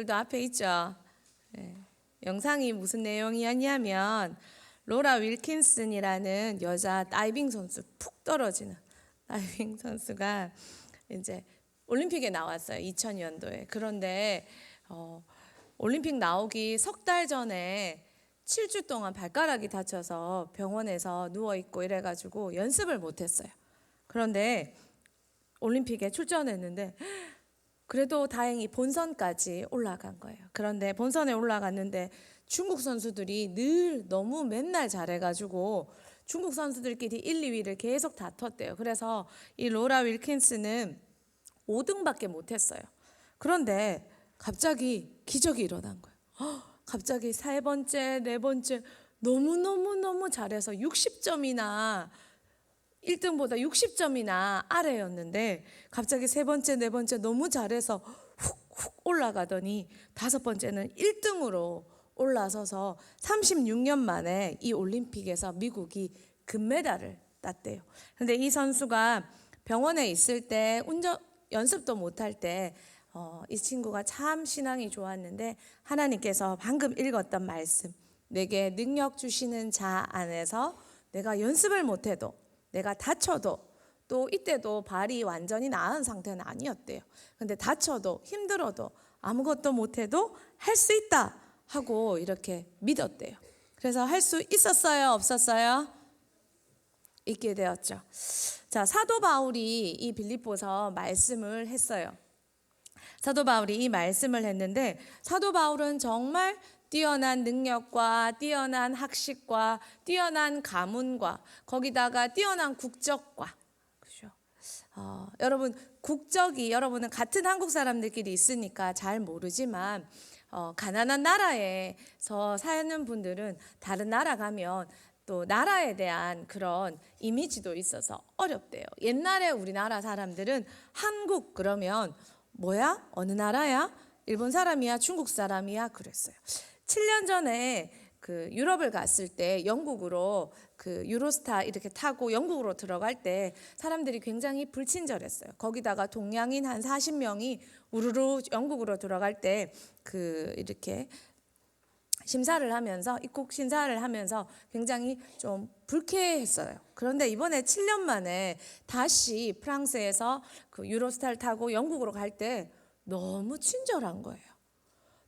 도 앞에 있죠. 예. 영상이 무슨 내용이었냐면 로라 윌킨슨이라는 여자 다이빙 선수, 푹 떨어지는 다이빙 선수가 이제 올림픽에 나왔어요. 2000년도에. 그런데 올림픽 나오기 석 달 전에 7주 동안 발가락이 다쳐서 병원에서 누워 있고 이래가지고 연습을 못했어요. 그런데 올림픽에 출전했는데 그래도 다행히 본선까지 올라간 거예요. 그런데 본선에 올라갔는데 중국 선수들이 늘 너무 맨날 잘해가지고 중국 선수들끼리 1, 2위를 계속 다퉜대요. 그래서 이 로라 윌킨스는 5등밖에 못했어요. 그런데 갑자기 기적이 일어난 거예요. 갑자기 세 번째, 네 번째 너무 잘해서 60점이나 1등보다 60점이나 아래였는데 갑자기 세 번째, 네 번째 너무 잘해서 훅 올라가더니 다섯 번째는 1등으로 올라서서 36년 만에 이 올림픽에서 미국이 금메달을 땄대요. 그런데 이 선수가 병원에 있을 때 연습도 못할 때 이 친구가 참 신앙이 좋았는데 하나님께서 방금 읽었던 말씀, 내게 능력 주시는 자 안에서 내가 연습을 못해도 내가 다쳐도, 또 이때도 발이 완전히 나은 상태는 아니었대요. 근데 다쳐도 힘들어도 아무것도 못해도 할 수 있다 하고 이렇게 믿었대요. 그래서 할 수 있었어요, 없었어요? 있게 되었죠. 자, 사도 바울이 이 빌립보서 말씀을 했어요. 사도 바울이 이 말씀을 했는데 사도 바울은 정말 뛰어난 능력과 뛰어난 학식과 뛰어난 가문과 거기다가 뛰어난 국적과, 그렇죠? 여러분 국적이, 여러분은 같은 한국 사람들끼리 있으니까 잘 모르지만 가난한 나라에서 사는 분들은 다른 나라 가면 또 나라에 대한 그런 이미지도 있어서 어렵대요. 옛날에 우리나라 사람들은 한국 그러면 뭐야? 어느 나라야? 일본 사람이야? 중국 사람이야? 그랬어요. 7년 전에 그 유럽을 갔을 때 영국으로 그 유로스타 이렇게 타고 영국으로 들어갈 때 사람들이 굉장히 불친절했어요. 거기다가 동양인 한 40명이 우르르 영국으로 들어갈 때 그 이렇게 심사를 하면서, 입국 심사를 하면서 굉장히 좀 불쾌했어요. 그런데 이번에 7년 만에 다시 프랑스에서 그 유로스타를 타고 영국으로 갈 때 너무 친절한 거예요.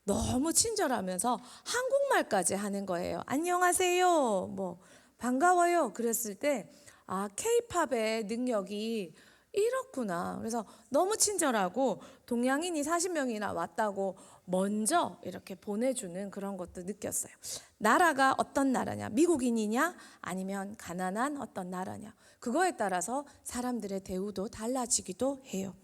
너무 친절하면서 한국말까지 하는 거예요. 안녕하세요, 뭐 반가워요. 그랬을 때 K-팝의 능력이 이렇구나. 그래서 너무 친절하고 동양인이 40명이나 왔다고 먼저 이렇게 보내주는 그런 것도 느꼈어요. 나라가 어떤 나라냐, 미국인이냐 아니면 가난한 어떤 나라냐, 그거에 따라서 사람들의 대우도 달라지기도 해요.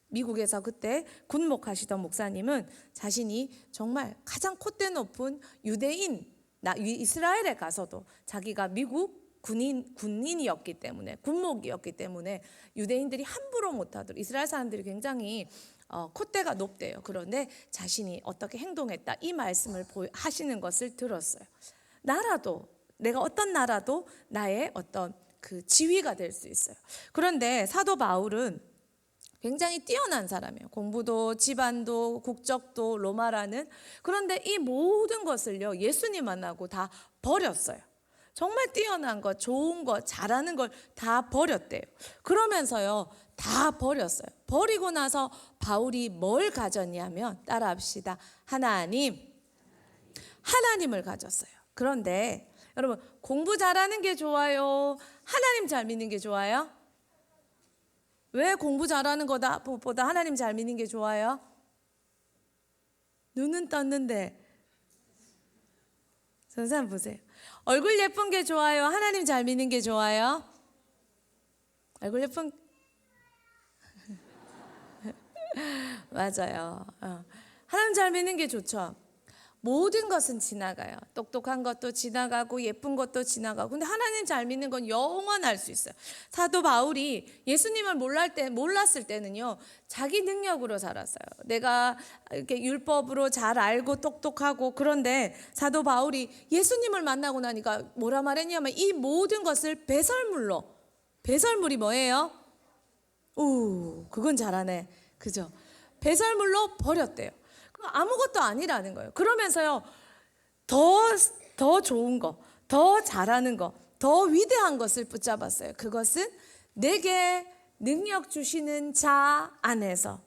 미국에서 그때 군목하시던 목사님은 자신이 정말 가장 콧대 높은 유대인, 이스라엘에 가서도 자기가 미국 군인이었기 때문에, 군목이었기 때문에 유대인들이 함부로 못하도록, 이스라엘 사람들이 굉장히 콧대가 높대요. 그런데 자신이 어떻게 행동했다 이 말씀을 하시는 것을 들었어요. 나라도, 내가 어떤 나라도 나의 어떤 그 지위가 될 수 있어요. 그런데 사도 바울은 굉장히 뛰어난 사람이에요. 공부도 집안도 국적도 로마라는. 그런데 이 모든 것을요 예수님 만나고 다 버렸어요. 정말 뛰어난 것, 좋은 것, 잘하는 걸 다 버렸대요. 그러면서요 다 버렸어요. 버리고 나서 바울이 뭘 가졌냐면, 따라합시다. 하나님을 가졌어요. 그런데 여러분, 공부 잘하는 게 좋아요, 하나님 잘 믿는 게 좋아요? 왜 공부 잘하는 것보다 하나님 잘 믿는 게 좋아요? 눈은 떴는데 선생님 보세요. 얼굴 예쁜 게 좋아요, 하나님 잘 믿는 게 좋아요? 얼굴 예쁜 맞아요. 하나님 잘 믿는 게 좋죠. 모든 것은 지나가요. 똑똑한 것도 지나가고 예쁜 것도 지나가고. 근데 하나님 잘 믿는 건 영원할 수 있어요. 사도 바울이 예수님을 몰랐을 때는요 자기 능력으로 살았어요. 내가 이렇게 율법으로 잘 알고 똑똑하고. 그런데 사도 바울이 예수님을 만나고 나니까 뭐라 말했냐면 이 모든 것을 배설물이 뭐예요? 그건 잘하네, 그죠? 배설물로 버렸대요. 아무것도 아니라는 거예요. 그러면서요, 더 좋은 거, 더 잘하는 거, 더 위대한 것을 붙잡았어요. 그것은 내게 능력 주시는 자 안에서,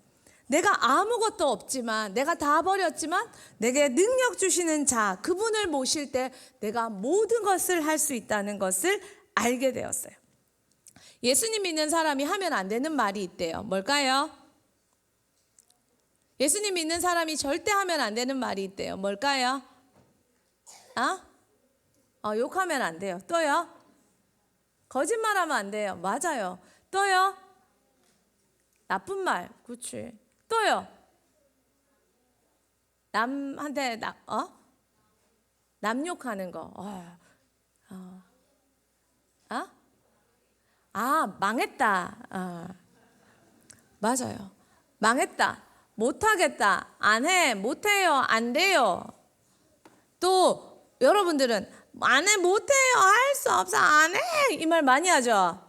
내가 아무것도 없지만, 내가 다 버렸지만 내게 능력 주시는 자, 그분을 모실 때 내가 모든 것을 할 수 있다는 것을 알게 되었어요. 예수님 믿는 사람이 하면 안 되는 말이 있대요. 뭘까요? 예수님 믿는 사람이 절대 하면 안 되는 말이 있대요. 뭘까요? 욕하면 안 돼요. 또요? 거짓말하면 안 돼요. 맞아요. 또요? 나쁜 말. 그렇지. 또요? 남한테 남 욕하는 거. 망했다. 맞아요. 망했다. 못하겠다. 안 해. 못해요. 안 돼요. 또 여러분들은 안 해. 못해요. 할 수 없어. 안 해. 이 말 많이 하죠.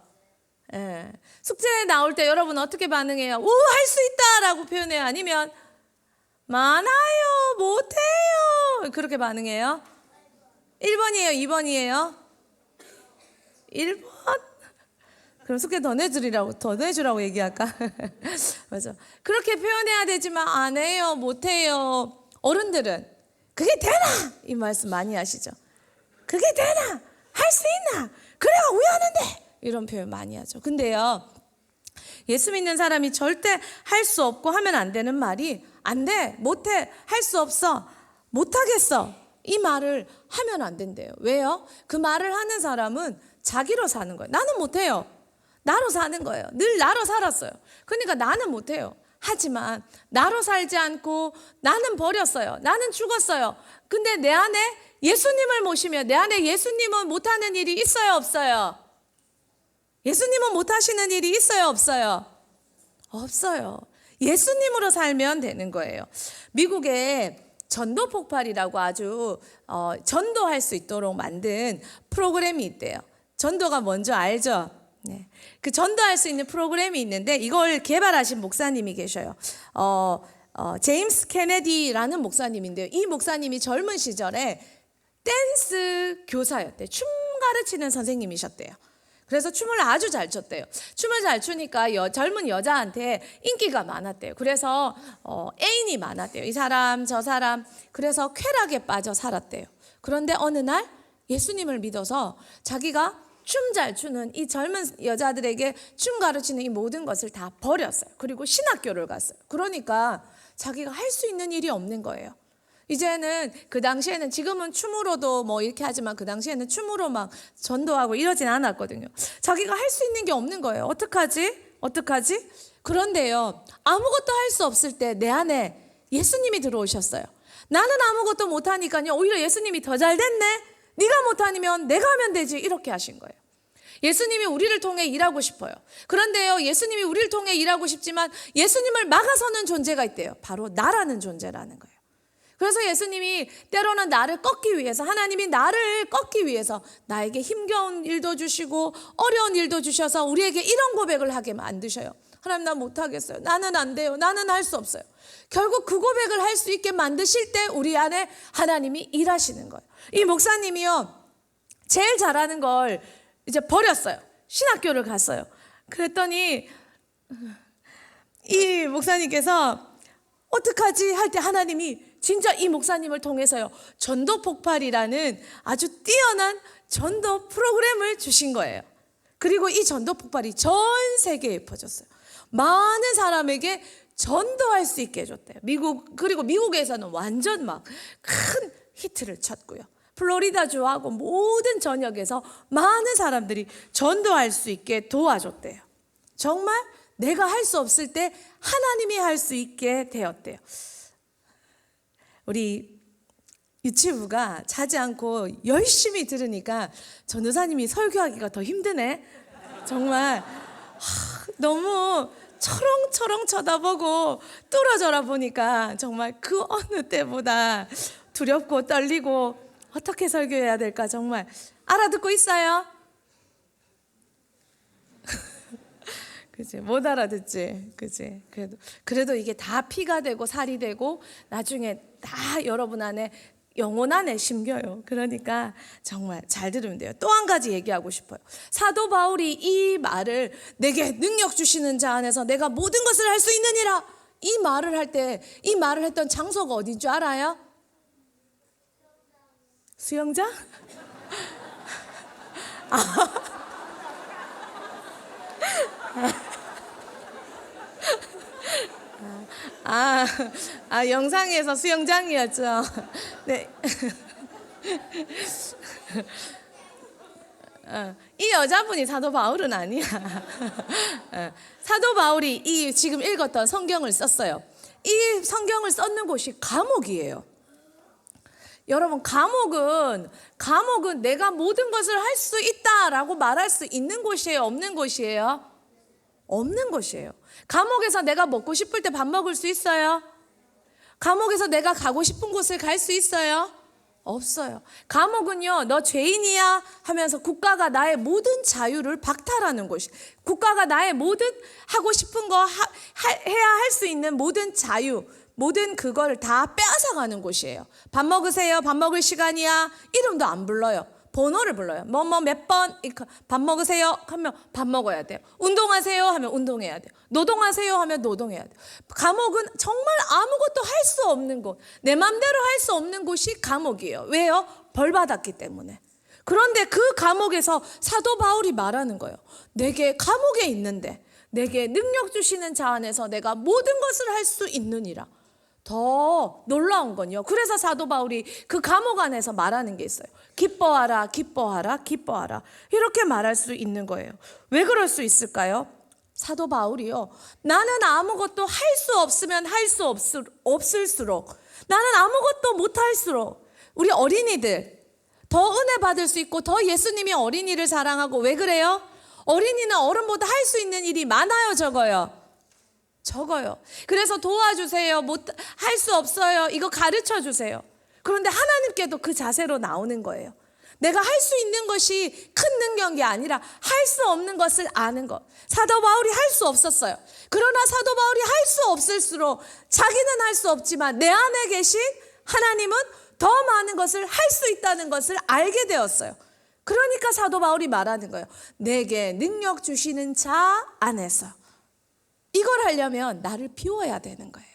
예. 숙제에 나올 때 여러분 어떻게 반응해요? 오, 할 수 있다라고 표현해요? 아니면 많아요. 못해요. 그렇게 반응해요? 1번이에요? 2번이에요? 1번? 그럼 숙제 더 내주라고 얘기할까? 맞아. 그렇게 표현해야 되지만 안 해요, 못 해요. 어른들은 그게 되나? 이 말씀 많이 하시죠. 그게 되나? 할 수 있나? 그래가 왜 하는데? 이런 표현 많이 하죠. 근데요, 예수 믿는 사람이 절대 할 수 없고 하면 안 되는 말이 안 돼, 못 해, 할 수 없어, 못 하겠어. 이 말을 하면 안 된대요. 왜요? 그 말을 하는 사람은 자기로 사는 거예요. 나는 못 해요. 나로 사는 거예요. 늘 나로 살았어요. 그러니까 나는 못해요. 하지만 나로 살지 않고 나는 버렸어요. 나는 죽었어요. 근데 내 안에 예수님을 모시면, 내 안에 예수님은 못하는 일이 있어요, 없어요? 예수님은 못하시는 일이 있어요, 없어요? 없어요. 예수님으로 살면 되는 거예요. 미국에 전도 폭발이라고 아주 전도할 수 있도록 만든 프로그램이 있대요. 전도가 뭔지 알죠? 네. 그 전도할 수 있는 프로그램이 있는데 이걸 개발하신 목사님이 계셔요. 제임스 케네디라는 목사님인데요. 이 목사님이 젊은 시절에 댄스 교사였대요. 춤 가르치는 선생님이셨대요. 그래서 춤을 아주 잘 췄대요. 춤을 잘 추니까 젊은 여자한테 인기가 많았대요. 그래서 애인이 많았대요. 이 사람 저 사람. 그래서 쾌락에 빠져 살았대요. 그런데 어느 날 예수님을 믿어서 자기가 춤 잘 추는 이 젊은 여자들에게 춤 가르치는 이 모든 것을 다 버렸어요. 그리고 신학교를 갔어요. 그러니까 자기가 할 수 있는 일이 없는 거예요. 이제는 그 당시에는, 지금은 춤으로도 뭐 이렇게 하지만 그 당시에는 춤으로 막 전도하고 이러진 않았거든요. 자기가 할 수 있는 게 없는 거예요. 어떡하지? 그런데요, 아무것도 할 수 없을 때 내 안에 예수님이 들어오셨어요. 나는 아무것도 못하니까요, 오히려 예수님이 더 잘 됐네. 네가 못하면 내가 하면 되지. 이렇게 하신 거예요. 예수님이 우리를 통해 일하고 싶어요. 그런데요, 예수님이 우리를 통해 일하고 싶지만 예수님을 막아서는 존재가 있대요. 바로 나라는 존재라는 거예요. 그래서 예수님이 때로는 나를 꺾기 위해서, 하나님이 나를 꺾기 위해서 나에게 힘겨운 일도 주시고 어려운 일도 주셔서 우리에게 이런 고백을 하게 만드셔요. 하나님, 나 못하겠어요. 나는 안 돼요. 나는 할 수 없어요. 결국 그 고백을 할 수 있게 만드실 때 우리 안에 하나님이 일하시는 거예요. 이 목사님이요, 제일 잘하는 걸 이제 버렸어요. 신학교를 갔어요. 그랬더니 이 목사님께서 어떡하지 할 때 하나님이 진짜 이 목사님을 통해서요, 전도 폭발이라는 아주 뛰어난 전도 프로그램을 주신 거예요. 그리고 이 전도 폭발이 전 세계에 퍼졌어요. 많은 사람에게 전도할 수 있게 해줬대요. 그리고 미국에서는 완전 막 큰 히트를 쳤고요. 플로리다주하고 모든 전역에서 많은 사람들이 전도할 수 있게 도와줬대요. 정말 내가 할 수 없을 때 하나님이 할 수 있게 되었대요. 우리 유치부가 자지 않고 열심히 들으니까 전도사님이 설교하기가 더 힘드네. 정말 너무 초롱초롱 쳐다보고 뚫어져라 보니까 정말 그 어느 때보다 두렵고 떨리고 어떻게 설교해야 될까 정말. 알아듣고 있어요? 그지? 못 알아듣지? 그지? 그래도 이게 다 피가 되고 살이 되고 나중에 다 여러분 안에 영혼 안에 심겨요. 그러니까 정말 잘 들으면 돼요. 또 한 가지 얘기하고 싶어요. 사도 바울이 이 말을 내게 능력 주시는 자 안에서 내가 모든 것을 할 수 있느니라, 이 말을 할 때 이 말을 했던 장소가 어딘 줄 알아요? 수영장? 영상에서 수영장이었죠. 네. 이 여자분이 사도 바울은 아니야. 사도 바울이 이 지금 읽었던 성경을 썼어요. 이 성경을 썼는 곳이 감옥이에요. 여러분, 감옥은 내가 모든 것을 할 수 있다라고 말할 수 있는 곳이에요, 없는 곳이에요? 없는 곳이에요. 감옥에서 내가 먹고 싶을 때 밥 먹을 수 있어요? 감옥에서 내가 가고 싶은 곳을 갈 수 있어요? 없어요. 감옥은요, 너 죄인이야 하면서 국가가 나의 모든 자유를 박탈하는 곳이, 국가가 나의 모든 하고 싶은 거 해야 할 수 있는 모든 자유, 모든 그걸 다 빼앗아가는 곳이에요. 밥 먹으세요, 밥 먹을 시간이야, 이름도 안 불러요. 번호를 불러요. 몇 번 밥 먹으세요 하면 밥 먹어야 돼요. 운동하세요 하면 운동해야 돼요. 노동하세요 하면 노동해야 돼요. 감옥은 정말 아무것도 할 수 없는 곳, 내 맘대로 할 수 없는 곳이 감옥이에요. 왜요? 벌 받았기 때문에. 그런데 그 감옥에서 사도 바울이 말하는 거예요. 내게 감옥에 있는데 내게 능력 주시는 자 안에서 내가 모든 것을 할 수 있느니라. 더 놀라운 건요, 그래서 사도 바울이 그 감옥 안에서 말하는 게 있어요. 기뻐하라, 기뻐하라, 기뻐하라, 이렇게 말할 수 있는 거예요. 왜 그럴 수 있을까요? 사도 바울이요, 나는 아무것도 할 수 없으면 할 수 없을수록, 나는 아무것도 못할수록, 우리 어린이들 더 은혜 받을 수 있고 더 예수님이 어린이를 사랑하고, 왜 그래요? 어린이는 어른보다 할 수 있는 일이 많아요, 적어요? 적어요. 그래서 도와주세요, 할 수 없어요, 이거 가르쳐 주세요. 그런데 하나님께도 그 자세로 나오는 거예요. 내가 할 수 있는 것이 큰 능력이 아니라 할 수 없는 것을 아는 것. 사도 바울이 할 수 없었어요. 그러나 사도 바울이 할 수 없을수록 자기는 할 수 없지만 내 안에 계신 하나님은 더 많은 것을 할 수 있다는 것을 알게 되었어요. 그러니까 사도 바울이 말하는 거예요. 내게 능력 주시는 자 안에서. 이걸 하려면 나를 비워야 되는 거예요.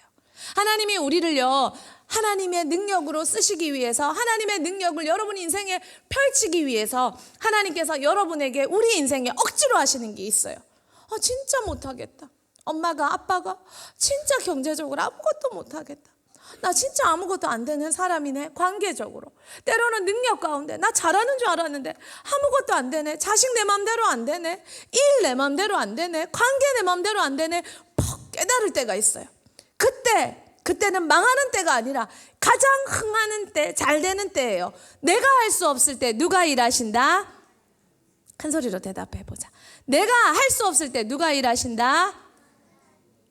하나님이 우리를요, 하나님의 능력으로 쓰시기 위해서, 하나님의 능력을 여러분 인생에 펼치기 위해서 하나님께서 여러분에게 우리 인생에 억지로 하시는 게 있어요. 진짜 못하겠다. 엄마가, 아빠가 진짜 경제적으로 아무것도 못하겠다. 나 진짜 아무것도 안 되는 사람이네, 관계적으로. 때로는 능력 가운데 나 잘하는 줄 알았는데 아무것도 안 되네. 자식 내 맘대로 안 되네. 일 내 맘대로 안 되네. 관계 내 맘대로 안 되네. 퍽 깨달을 때가 있어요. 그때는 망하는 때가 아니라 가장 흥하는 때, 잘 되는 때예요. 내가 할 수 없을 때 누가 일하신다? 큰 소리로 대답해 보자. 내가 할 수 없을 때 누가 일하신다?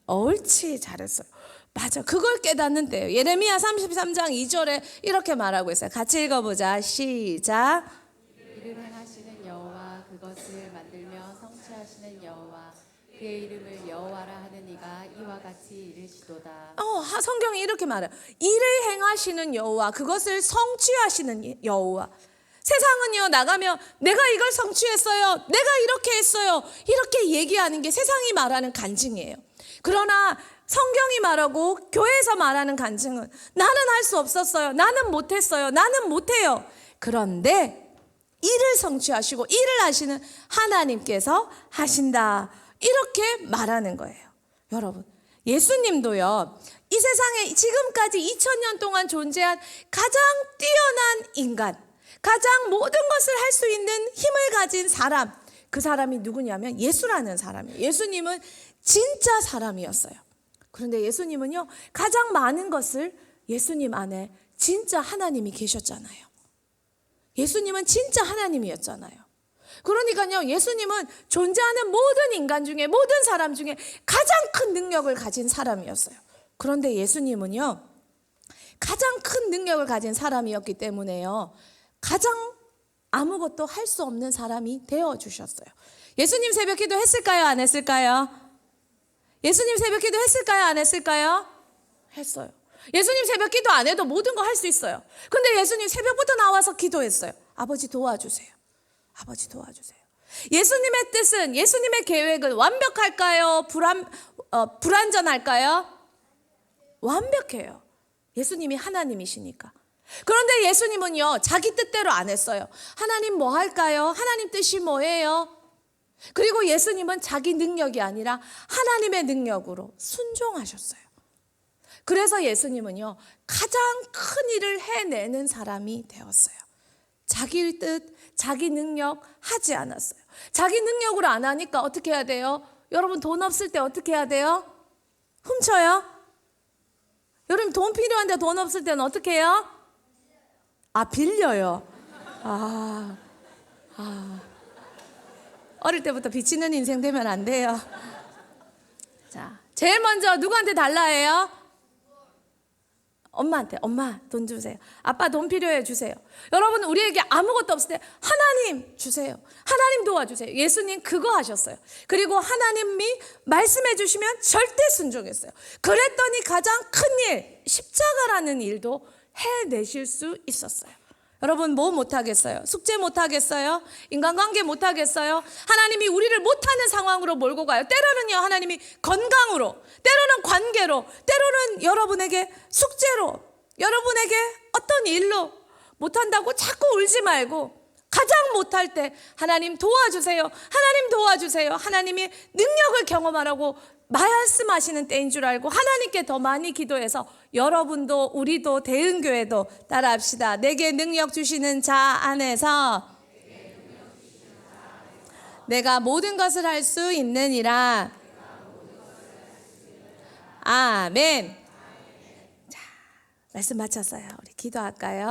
옳지, 잘했어요. 맞아, 그걸 깨닫는 때예요. 예레미야 33장 2절에 이렇게 말하고 있어요. 같이 읽어보자. 시작. 이를 행하시는 여호와, 그것을 만들며 성취하시는 여호와, 그의 이름을 여호와라 하는 이가 이와 같이 이르시도다. 성경이 이렇게 말해요. 일을 행하시는 여호와, 그것을 성취하시는 여호와. 세상은요, 나가면 내가 이걸 성취했어요, 내가 이렇게 했어요, 이렇게 얘기하는 게 세상이 말하는 간증이에요. 그러나 성경이 말하고 교회에서 말하는 간증은 나는 할 수 없었어요, 나는 못했어요, 나는 못해요. 그런데 일을 성취하시고 일을 하시는 하나님께서 하신다, 이렇게 말하는 거예요. 여러분, 예수님도요, 이 세상에 지금까지 2000년 동안 존재한 가장 뛰어난 인간, 가장 모든 것을 할 수 있는 힘을 가진 사람, 그 사람이 누구냐면 예수라는 사람이에요. 예수님은 진짜 사람이었어요. 그런데 예수님은요, 가장 많은 것을, 예수님 안에 진짜 하나님이 계셨잖아요. 예수님은 진짜 하나님이었잖아요. 그러니까요, 예수님은 존재하는 모든 인간 중에, 모든 사람 중에 가장 큰 능력을 가진 사람이었어요. 그런데 예수님은요, 가장 큰 능력을 가진 사람이었기 때문에요, 가장 아무것도 할 수 없는 사람이 되어주셨어요. 예수님 새벽기도 했을까요? 안 했을까요? 예수님 새벽기도 했을까요? 안 했을까요? 했어요. 예수님 새벽기도 안 해도 모든 거 할 수 있어요. 근데 예수님 새벽부터 나와서 기도했어요. 아버지 도와주세요. 아버지 도와주세요. 예수님의 뜻은, 예수님의 계획은 완벽할까요? 불완전할까요? 완벽해요. 예수님이 하나님이시니까. 그런데 예수님은요, 자기 뜻대로 안 했어요. 하나님 뭐 할까요? 하나님 뜻이 뭐예요? 그리고 예수님은 자기 능력이 아니라 하나님의 능력으로 순종하셨어요. 그래서 예수님은요, 가장 큰 일을 해내는 사람이 되었어요. 자기 뜻, 자기 능력 하지 않았어요. 자기 능력으로 안 하니까 어떻게 해야 돼요? 여러분 돈 없을 때 어떻게 해야 돼요? 훔쳐요? 여러분 돈 필요한데 돈 없을 때는 어떻게 해요? 빌려요. 어릴 때부터 비치는 인생 되면 안 돼요. 자, 제일 먼저 누구한테 달라 해요? 엄마한테. 엄마 돈 주세요. 아빠 돈 필요해 주세요. 여러분 우리에게 아무것도 없을 때 하나님 주세요. 하나님 도와주세요. 예수님 그거 하셨어요. 그리고 하나님이 말씀해 주시면 절대 순종했어요. 그랬더니 가장 큰 일, 십자가라는 일도 해내실 수 있었어요. 여러분 뭐 못하겠어요? 숙제 못하겠어요? 인간관계 못하겠어요? 하나님이 우리를 못하는 상황으로 몰고 가요. 때로는요 하나님이 건강으로, 때로는 관계로, 때로는 여러분에게 숙제로, 여러분에게 어떤 일로 못한다고 자꾸 울지 말고 가장 못할 때 하나님 도와주세요. 하나님 도와주세요. 하나님이 능력을 경험하라고 말씀하시는 때인 줄 알고 하나님께 더 많이 기도해서 여러분도 우리도 대은교회도 따라합시다. 내게 능력 주시는 자 안에서 내가 모든 것을 할 수 있느니라. 아멘. 자, 말씀 마쳤어요. 우리 기도할까요?